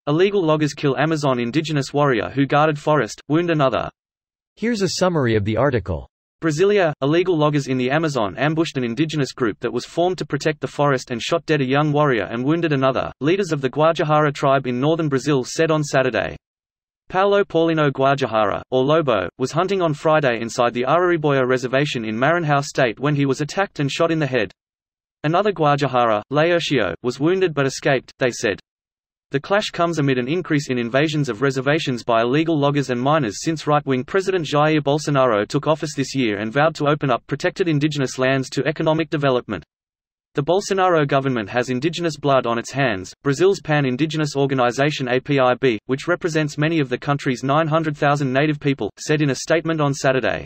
Illegal loggers kill Amazon indigenous warrior who guarded forest, wound another. Here's a summary of the article. Brasilia, illegal loggers in the Amazon ambushed an indigenous group that was formed to protect the forest and shot dead a young warrior and wounded another, leaders of the Guajajara tribe in northern Brazil said on Saturday. Paulo Paulino Guajajara, or Lobo, was hunting on Friday inside the Arariboia reservation in Maranhão state when he was attacked and shot in the head. Another Guajajara, Laercio, was wounded but escaped, they said. The clash comes amid an increase in invasions of reservations by illegal loggers and miners since right-wing President Jair Bolsonaro took office this year and vowed to open up protected indigenous lands to economic development. The Bolsonaro government has indigenous blood on its hands. Brazil's pan-indigenous organization APIB, which represents many of the country's 900,000 native people, said in a statement on Saturday.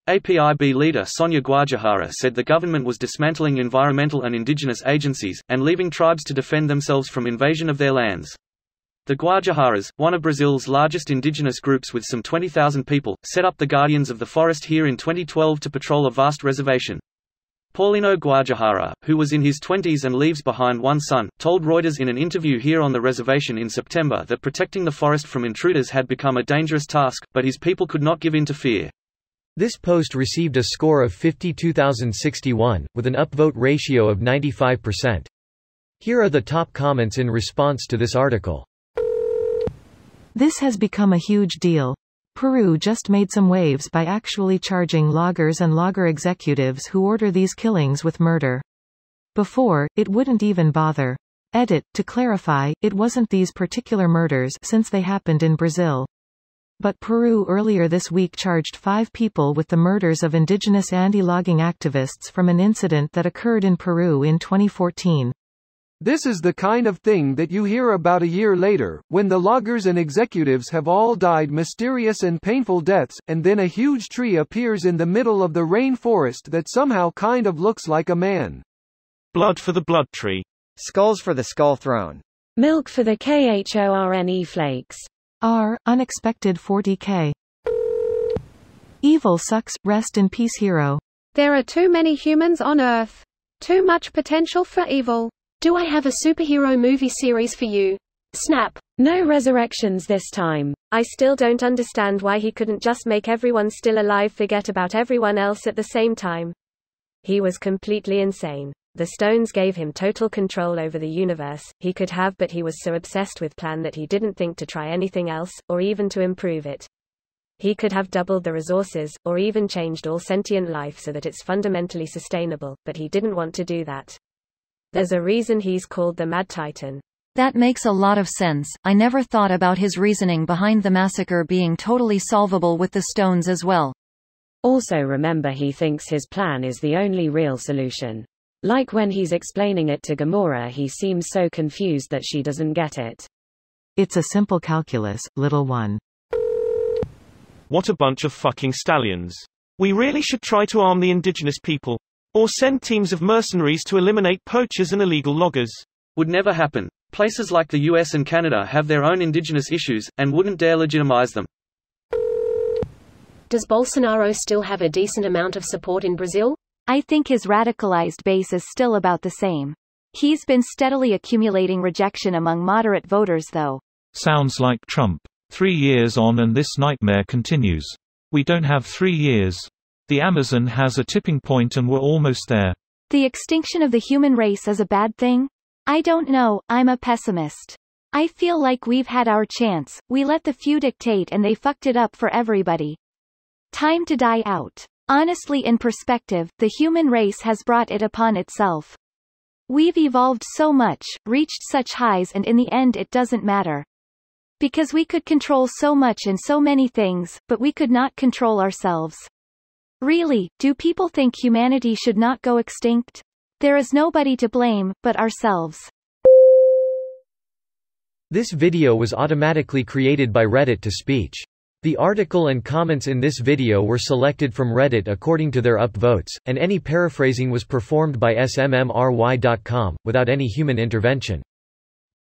APIB leader Sonia Guajajara said the government was dismantling environmental and indigenous agencies, and leaving tribes to defend themselves from invasion of their lands. The Guajajaras, one of Brazil's largest indigenous groups with some 20,000 people, set up the Guardians of the Forest here in 2012 to patrol a vast reservation. Paulino Guajajara, who was in his 20s and leaves behind one son, told Reuters in an interview here on the reservation in September that protecting the forest from intruders had become a dangerous task, but his people could not give in to fear. This post received a score of 52,061, with an upvote ratio of 95%. Here are the top comments in response to this article. This has become a huge deal. Peru just made some waves by actually charging loggers and logger executives who order these killings with murder. Before, it wouldn't even bother. Edit, to clarify, it wasn't these particular murders since they happened in Brazil. But Peru earlier this week charged 5 people with the murders of indigenous anti-logging activists from an incident that occurred in Peru in 2014. This is the kind of thing that you hear about a year later, when the loggers and executives have all died mysterious and painful deaths, and then a huge tree appears in the middle of the rainforest that somehow kind of looks like a man. Blood for the blood tree. Skulls for the skull throne. Milk for the KHORNE flakes. Unexpected 40k. Evil sucks, rest in peace hero. There are too many humans on Earth. Too much potential for evil. Do I have a superhero movie series for you? Snap. No resurrections this time. I still don't understand why he couldn't just make everyone still alive forget about everyone else at the same time. He was completely insane. The stones gave him total control over the universe. He could have, but he was so obsessed with plan that he didn't think to try anything else, or even to improve it. He could have doubled the resources, or even changed all sentient life so that it's fundamentally sustainable, but he didn't want to do that. There's a reason he's called the Mad Titan. That makes a lot of sense. I never thought about his reasoning behind the massacre being totally solvable with the stones as well. Also remember, he thinks his plan is the only real solution. Like when he's explaining it to Gamora, he seems so confused that she doesn't get it. It's a simple calculus, little one. What a bunch of fucking stallions. We really should try to arm the indigenous people. Or send teams of mercenaries to eliminate poachers and illegal loggers. Would never happen. Places like the US and Canada have their own indigenous issues, and wouldn't dare legitimize them. Does Bolsonaro still have a decent amount of support in Brazil? I think his radicalized base is still about the same. He's been steadily accumulating rejection among moderate voters though. Sounds like Trump. 3 years on and this nightmare continues. We don't have 3 years. The Amazon has a tipping point and we're almost there. The extinction of the human race is a bad thing? I don't know, I'm a pessimist. I feel like we've had our chance, we let the few dictate and they fucked it up for everybody. Time to die out. Honestly, in perspective, the human race has brought it upon itself. We've evolved so much, reached such highs, and in the end it doesn't matter. Because we could control so much and so many things, but we could not control ourselves. Really, do people think humanity should not go extinct? There is nobody to blame, but ourselves. This video was automatically created by Reddit to speech. The article and comments in this video were selected from Reddit according to their upvotes, and any paraphrasing was performed by smmry.com, without any human intervention.